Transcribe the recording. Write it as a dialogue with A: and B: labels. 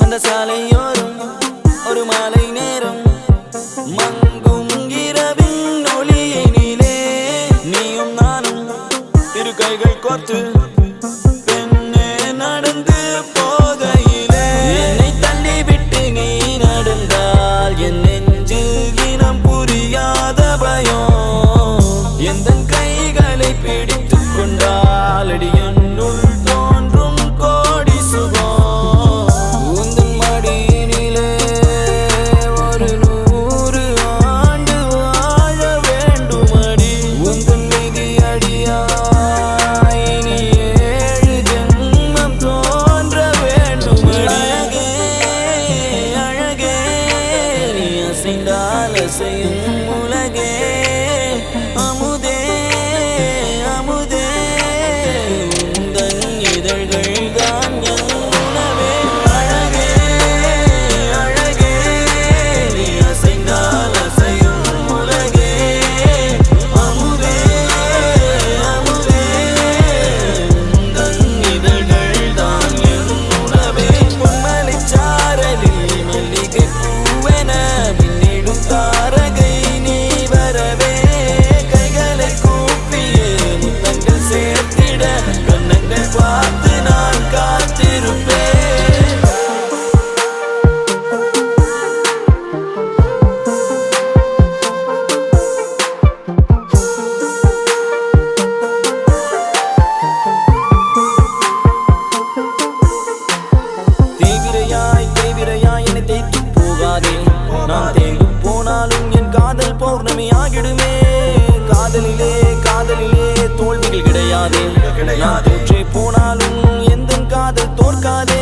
A: அந்த சாலையோரம் ஒரு மாலை நேரம் மங்கும் இரவின் ஒளியினிலே நீயும் நானும் இரு கைகள் கோர்த்து பெண்ணே நடந்து போகையிலே என்னை தள்ளிவிட்டு நீ நடந்தால் என் நெஞ்சில் இனம் புரியாத பயம் எந்த கைகளை பிடித்துக் கொண்டால் அடியனுள் தோன்றும் கோடி சுகம் உந்தன் மடியினிலே ஒரு 100 ஆண்டு வாழ வேண்டுமடி உந்தன் மிதி அடியாய் இனி 7 ஜென்மம் தோன்ற வேண்டுமடி அழகே அழகே நீ அசைந்தால் அசையும் உலகே அமுதே அமுதே உந்தன் இதழ்கள் தான் என் உணவே அழகே அழகே நீ அசைந்தால் அசையும் உலகே அமுதே அமுதே உந்தன் இதழ்கள் தான் என் உணவே பொன்மலைச் சாரலில் மல்லிகை பூவென மின்னிடும் தாரகை நீ வரவே கைகளை கூப்பியே முத்தங்கள் சேர்த்திட கண்ணங்கள் பார்த்து நான் காத்திருப்பேன் தேவிரையாய் என்னை தேய்த்து போகாதே நான் தேடும் போனாலும் என் காதல் பௌர்ணமியாகிடுமே காதலிலே காதலிலே தோல்விகள் கிடையாதே நான் தோற்றே போனாலும் எந்த காதல் தோற்காதே